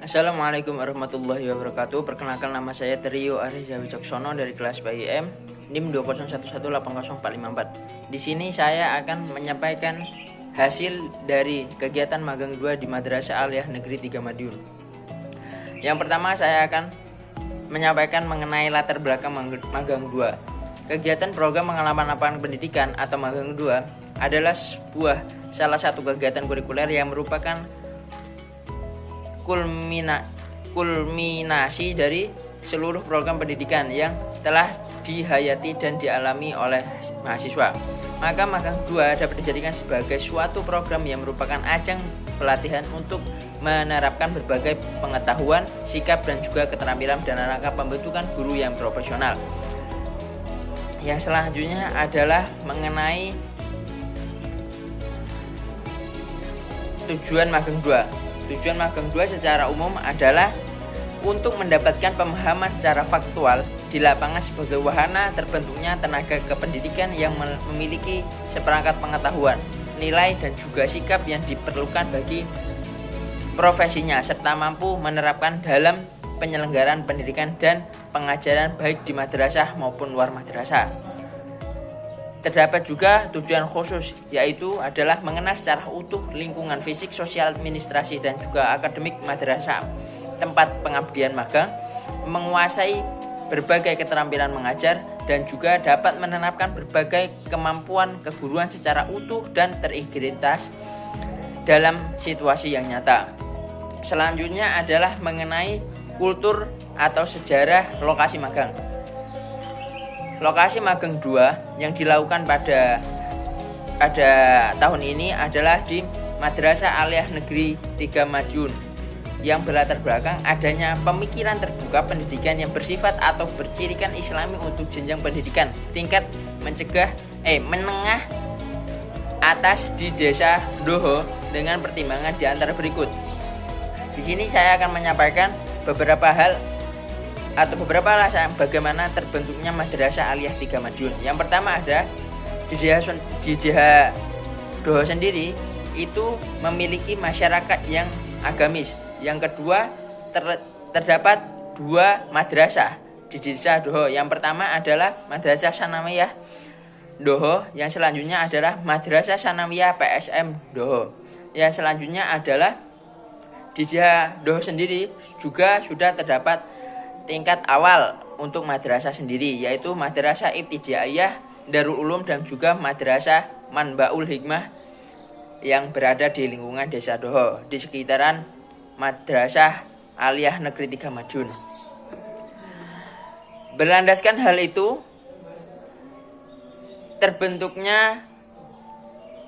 Assalamualaikum warahmatullahi wabarakatuh. Perkenalkan, nama saya Trio Arya Wicaksono dari kelas BIM NIM 201180454. Di sini saya akan menyampaikan hasil dari kegiatan magang 2 di Madrasah Aliyah Negeri 3 Madiun. Yang pertama, saya akan menyampaikan mengenai latar belakang magang 2. Kegiatan program pengalaman lapangan pendidikan atau magang 2 adalah salah satu kegiatan kurikuler yang merupakan kulminasi dari seluruh program pendidikan yang telah dihayati dan dialami oleh mahasiswa. Maka magang 2 dapat dijadikan sebagai suatu program yang merupakan ajang pelatihan untuk menerapkan berbagai pengetahuan, sikap, dan juga keterampilan dalam rangka pembentukan guru yang profesional. Yang selanjutnya adalah mengenai tujuan magang 2. Tujuan magang 2 secara umum adalah untuk mendapatkan pemahaman secara faktual di lapangan sebagai wahana terbentuknya tenaga kependidikan yang memiliki seperangkat pengetahuan, nilai, dan juga sikap yang diperlukan bagi profesinya, serta mampu menerapkan dalam penyelenggaraan pendidikan dan pengajaran baik di madrasah maupun luar madrasah. Terdapat juga tujuan khusus, yaitu adalah mengenal secara utuh lingkungan fisik, sosial, administrasi, dan juga akademik madrasah tempat pengabdian magang, menguasai berbagai keterampilan mengajar, dan juga dapat menanamkan berbagai kemampuan keguruan secara utuh dan terintegritas dalam situasi yang nyata. Selanjutnya adalah mengenai kultur atau sejarah lokasi magang. Lokasi magang 2 yang dilakukan pada tahun ini adalah di Madrasah Aliyah Negeri 3 Madiun, yang berlatar belakang adanya pemikiran terbuka pendidikan yang bersifat atau bercirikan Islami untuk jenjang pendidikan tingkat menengah atas di Desa Doho dengan pertimbangan di antara berikut. Di sini saya akan menyampaikan beberapa alasan bagaimana terbentuknya Madrasah Aliyah 3 Madiun. Yang pertama ada di Desa Doho sendiri itu memiliki masyarakat yang agamis. Yang kedua, terdapat 2 madrasah di Desa Doho. Yang pertama adalah Madrasah Sanawiyah Doho, yang selanjutnya adalah Madrasah Sanawiyah PSM Doho. Yang selanjutnya adalah di Desa Doho sendiri juga sudah terdapat tingkat awal untuk madrasah sendiri, yaitu Madrasah Ibtidaiyah Darul Ulum dan juga Madrasah Manbaul Hikmah yang berada di lingkungan Desa Doho di sekitaran Madrasah Aliyah Negeri 3 Madiun. Berlandaskan hal itu, terbentuknya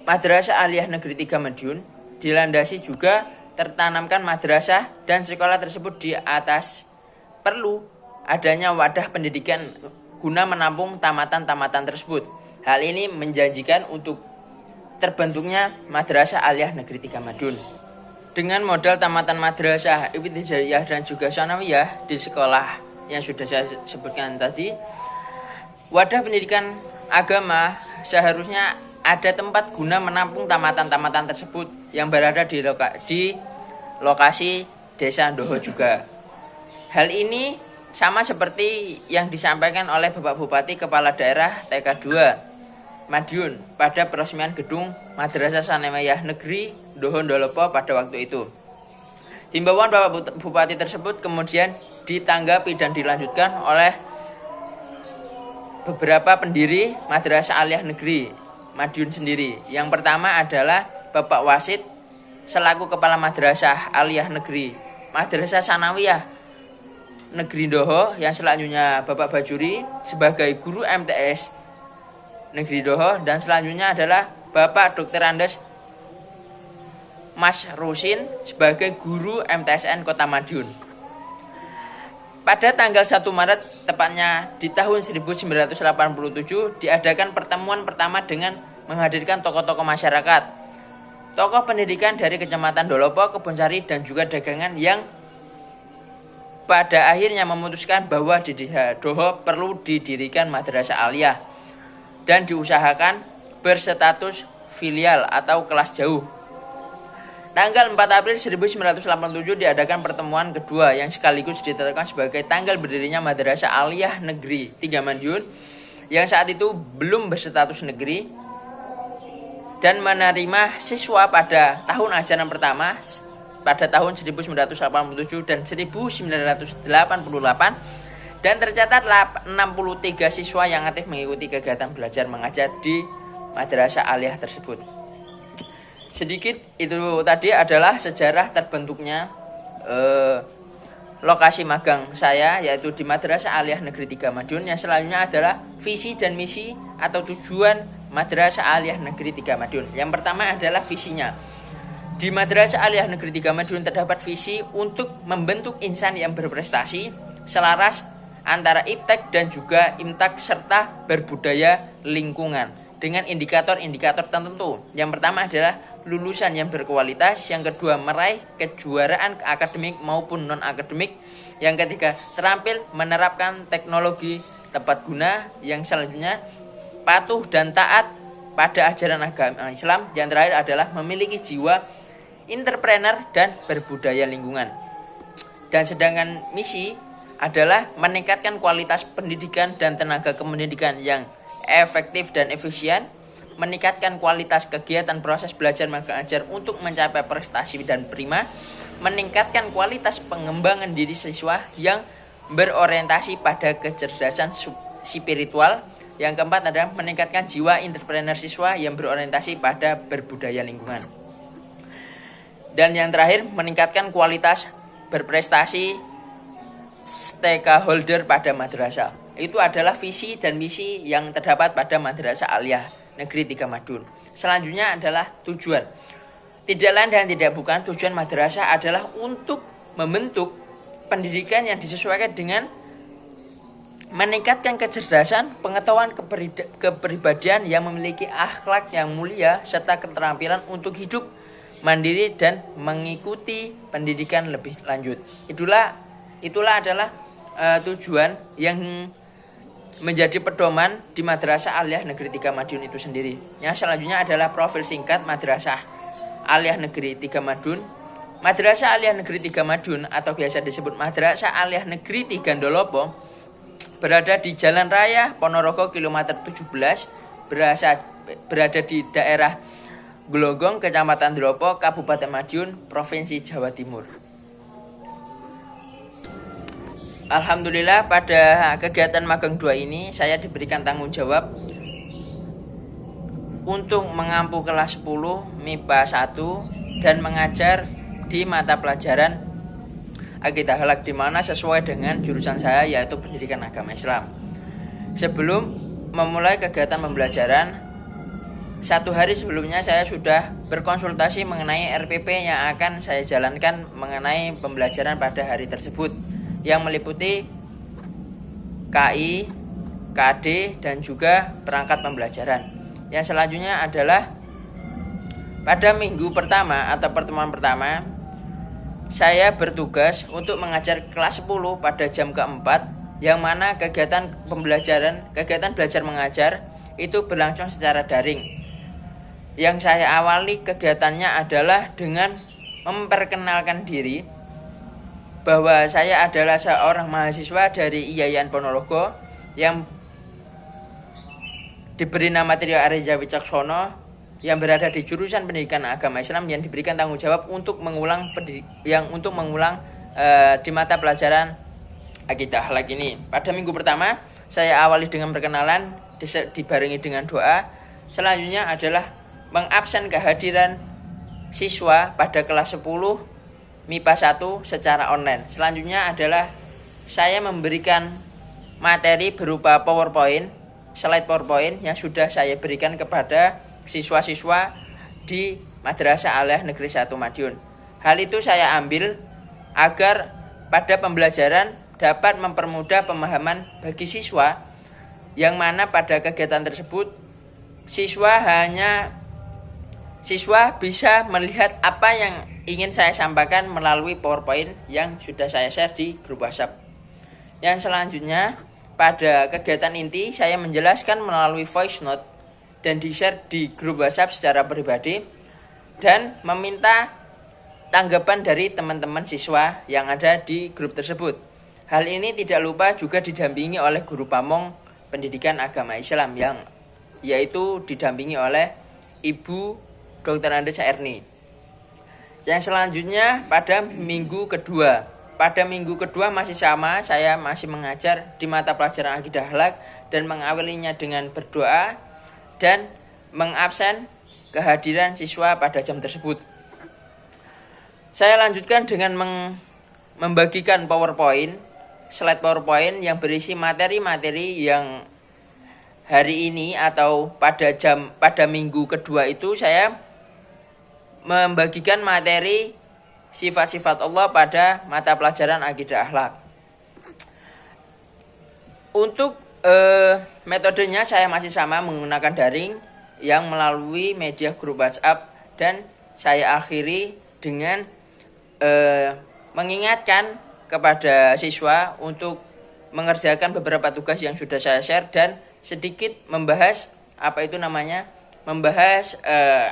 Madrasah Aliyah Negeri 3 Madiun dilandasi juga tertanamkan madrasah dan sekolah tersebut di atas perlu adanya wadah pendidikan guna menampung tamatan-tamatan tersebut. Hal ini menjanjikan untuk terbentuknya Madrasah Aliyah Negeri 3 Madiun. Dengan modal tamatan madrasah ibtidaiyah dan juga sanawiyah di sekolah yang sudah saya sebutkan tadi, wadah pendidikan agama seharusnya ada tempat guna menampung tamatan-tamatan tersebut yang berada di lokasi Desa Doho juga. Hal ini sama seperti yang disampaikan oleh Bapak Bupati Kepala Daerah TK2 Madiun pada peresmian gedung Madrasah Sanawiyah Negeri Doho Ndolopo pada waktu itu. Himbauan Bapak Bupati tersebut kemudian ditanggapi dan dilanjutkan oleh beberapa pendiri Madrasah Aliyah Negeri Madiun sendiri. Yang pertama adalah Bapak Wasid selaku Kepala Madrasah Aliyah Negeri Madrasah Sanawiyah Negeri Doho, yang selanjutnya Bapak Bajuri sebagai guru MTS Negeri Doho, dan selanjutnya adalah Bapak Dr. Andes Mas Rusin sebagai guru MTSN Kota Madiun. Pada tanggal 1 Maret tepatnya di tahun 1987 diadakan pertemuan pertama dengan menghadirkan tokoh-tokoh masyarakat, tokoh pendidikan dari Kecamatan Dolopo, Kebonsari, dan juga dagangan yang pada akhirnya memutuskan bahwa di Desa Doho perlu didirikan Madrasah Aliyah dan diusahakan berstatus filial atau kelas jauh. Tanggal 4 April 1987 diadakan pertemuan kedua yang sekaligus ditetapkan sebagai tanggal berdirinya Madrasah Aliyah Negeri 3 Madiun yang saat itu belum berstatus negeri dan menerima siswa pada tahun ajaran pertama pada tahun 1987 dan 1988 dan tercatat 63 siswa yang aktif mengikuti kegiatan belajar mengajar di Madrasah Aliyah tersebut. Sedikit itu tadi adalah sejarah terbentuknya lokasi magang saya, yaitu di Madrasah Aliyah Negeri 3 Madiun. Yang selanjutnya adalah visi dan misi atau tujuan Madrasah Aliyah Negeri 3 Madiun. Yang pertama adalah visinya. Di Madrasah Aliyah Negeri 3 Madiun terdapat visi untuk membentuk insan yang berprestasi, selaras antara iptek dan juga imtak serta berbudaya lingkungan dengan indikator-indikator tertentu. Yang pertama adalah lulusan yang berkualitas, yang kedua meraih kejuaraan akademik maupun non-akademik, yang ketiga terampil menerapkan teknologi tepat guna, yang selanjutnya patuh dan taat pada ajaran agama Islam, yang terakhir adalah memiliki jiwa entrepreneur dan berbudaya lingkungan. Dan sedangkan misi adalah meningkatkan kualitas pendidikan dan tenaga kependidikan yang efektif dan efisien, meningkatkan kualitas kegiatan proses belajar mengajar untuk mencapai prestasi dan prima, meningkatkan kualitas pengembangan diri siswa yang berorientasi pada kecerdasan spiritual. Yang keempat adalah meningkatkan jiwa entrepreneur siswa yang berorientasi pada berbudaya lingkungan. Dan yang terakhir, meningkatkan kualitas berprestasi stakeholder pada madrasah. Itu adalah visi dan misi yang terdapat pada Madrasah Aliyah Negeri 3 Madiun. Selanjutnya adalah tujuan. Tidak lain dan tidak bukan, tujuan madrasah adalah untuk membentuk pendidikan yang disesuaikan dengan meningkatkan kecerdasan, pengetahuan, kepribadian yang memiliki akhlak yang mulia serta keterampilan untuk hidup mandiri dan mengikuti pendidikan lebih lanjut. Itulah adalah tujuan yang menjadi pedoman di Madrasah Aliyah Negeri 3 Madiun itu sendiri. Yang selanjutnya adalah profil singkat Madrasah Aliyah Negeri 3 Madiun. Madrasah Aliyah Negeri 3 Madiun atau biasa disebut Madrasah Aliyah Negeri 3 Ndolopo berada di Jalan Raya Ponorogo kilometer 17, berada di daerah Glogong, Kecamatan Ndolopo, Kabupaten Madiun, Provinsi Jawa Timur. Alhamdulillah pada kegiatan magang 2 ini saya diberikan tanggung jawab untuk mengampu kelas 10 MIPA 1 dan mengajar di mata pelajaran Akidah Akhlak, di mana sesuai dengan jurusan saya yaitu Pendidikan Agama Islam. Sebelum memulai kegiatan pembelajaran, 1 hari sebelumnya saya sudah berkonsultasi mengenai RPP yang akan saya jalankan mengenai pembelajaran pada hari tersebut, yang meliputi KI, KD, dan juga perangkat pembelajaran. Yang selanjutnya adalah pada minggu pertama atau pertemuan pertama, saya bertugas untuk mengajar kelas 10 pada jam keempat, yang mana kegiatan belajar mengajar itu berlangsung secara daring. Yang saya awali kegiatannya adalah dengan memperkenalkan diri bahwa saya adalah seorang mahasiswa dari IAIN Ponorogo yang diberi nama Trio Areza Wicaksono, yang berada di jurusan Pendidikan Agama Islam, yang diberikan tanggung jawab untuk mengulang di mata pelajaran Akidah Akhlak ini. Pada minggu pertama saya awali dengan perkenalan dibarengi dengan doa. Selanjutnya adalah mengabsen kehadiran siswa pada kelas 10 MIPA 1 secara online. Selanjutnya adalah saya memberikan materi berupa slide PowerPoint yang sudah saya berikan kepada siswa-siswa di Madrasah Aliyah Negeri 1 Madiun. Hal itu saya ambil agar pada pembelajaran dapat mempermudah pemahaman bagi siswa, yang mana pada kegiatan tersebut siswa bisa melihat apa yang ingin saya sampaikan melalui PowerPoint yang sudah saya share di grup WhatsApp. Yang selanjutnya, pada kegiatan inti saya menjelaskan melalui voice note dan di-share di grup WhatsApp secara pribadi, dan meminta tanggapan dari teman-teman siswa yang ada di grup tersebut. Hal ini tidak lupa juga didampingi oleh guru pamong pendidikan agama Islam yang yaitu didampingi oleh Ibu Dr. Andes Erni. Yang selanjutnya pada minggu kedua. Pada minggu kedua masih sama, saya masih mengajar di mata pelajaran akidah akhlak dan mengawalinya dengan berdoa dan mengabsen kehadiran siswa pada jam tersebut. Saya lanjutkan dengan membagikan slide PowerPoint yang berisi materi-materi yang hari ini atau pada minggu kedua itu saya membagikan materi sifat-sifat Allah pada mata pelajaran akidah akhlak. Untuk metodenya saya masih sama menggunakan daring yang melalui media grup WhatsApp dan saya akhiri dengan mengingatkan kepada siswa untuk mengerjakan beberapa tugas yang sudah saya share dan sedikit membahas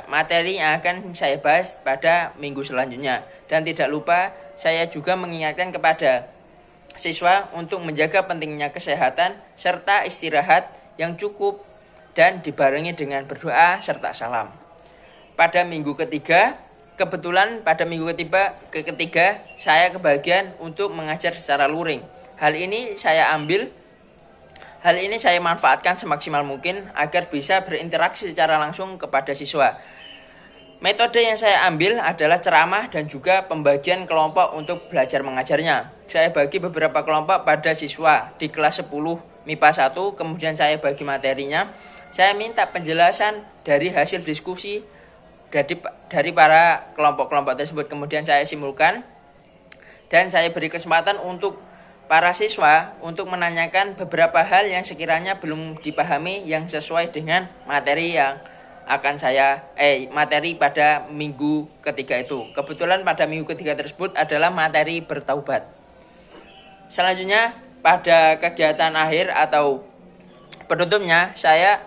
materi yang akan saya bahas pada minggu selanjutnya. Dan tidak lupa saya juga mengingatkan kepada siswa untuk menjaga pentingnya kesehatan serta istirahat yang cukup dan dibarengi dengan berdoa serta salam. Pada minggu ketiga, kebetulan pada minggu ketiga saya kebagian untuk mengajar secara luring. Hal ini saya manfaatkan semaksimal mungkin agar bisa berinteraksi secara langsung kepada siswa. Metode yang saya ambil adalah ceramah dan juga pembagian kelompok untuk belajar mengajarnya. Saya bagi beberapa kelompok pada siswa di kelas 10 MIPA 1, kemudian saya bagi materinya. Saya minta penjelasan dari hasil diskusi dari para kelompok-kelompok tersebut, kemudian saya simpulkan dan saya beri kesempatan untuk para siswa untuk menanyakan beberapa hal yang sekiranya belum dipahami yang sesuai dengan materi yang akan materi pada minggu ketiga itu. Kebetulan pada minggu ketiga tersebut adalah materi bertaubat. Selanjutnya pada kegiatan akhir atau penutupnya saya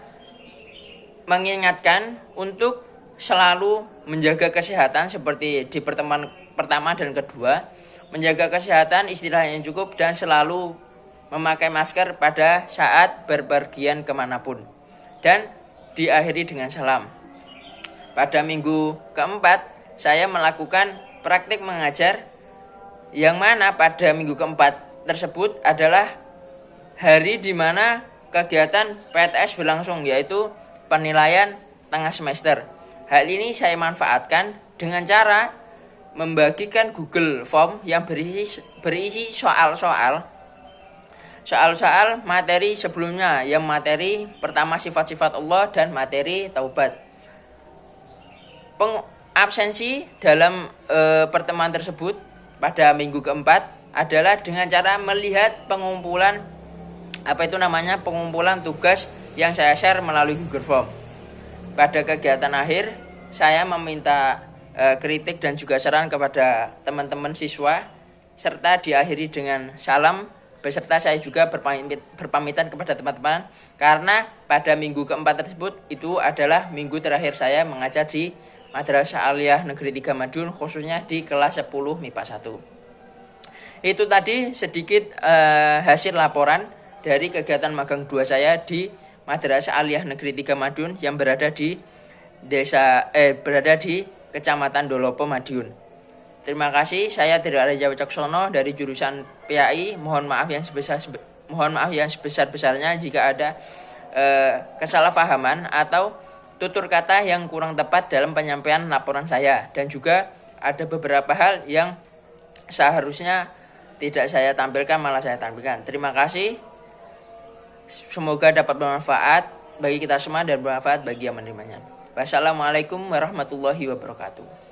mengingatkan untuk selalu menjaga kesehatan seperti di pertemuan pertama dan kedua, menjaga kesehatan, istirahat yang cukup, dan selalu memakai masker pada saat berpergian kemanapun. Dan diakhiri dengan salam. Pada minggu keempat, saya melakukan praktik mengajar yang mana pada minggu keempat tersebut adalah hari di mana kegiatan PTS berlangsung, yaitu penilaian tengah semester. Hal ini saya manfaatkan dengan cara membagikan Google Form yang berisi soal-soal materi sebelumnya, yang materi pertama sifat-sifat Allah dan materi taubat. Absensi dalam pertemuan tersebut pada minggu keempat adalah dengan cara melihat pengumpulan tugas yang saya share melalui Google Form. Pada kegiatan akhir, saya meminta kritik dan juga saran kepada teman-teman siswa, serta diakhiri dengan salam, beserta saya juga berpamitan kepada teman-teman, karena pada minggu keempat tersebut itu adalah minggu terakhir saya mengajar di Madrasah Aliyah Negeri 3 Madiun, khususnya di kelas 10 MIPA 1. Itu tadi sedikit hasil laporan dari kegiatan magang 2 saya di Madrasah Aliyah Negeri 3 Madiun yang berada di Kecamatan Dolopo, Madiun. Terima kasih, saya Tridharja Wicaksono dari jurusan PAI. Mohon maaf yang sebesar-besarnya jika ada kesalahpahaman atau tutur kata yang kurang tepat dalam penyampaian laporan saya, dan juga ada beberapa hal yang seharusnya tidak saya tampilkan malah saya tampilkan. Terima kasih. Semoga dapat bermanfaat bagi kita semua dan bermanfaat bagi yang menerimanya. Wassalamualaikum warahmatullahi wabarakatuh.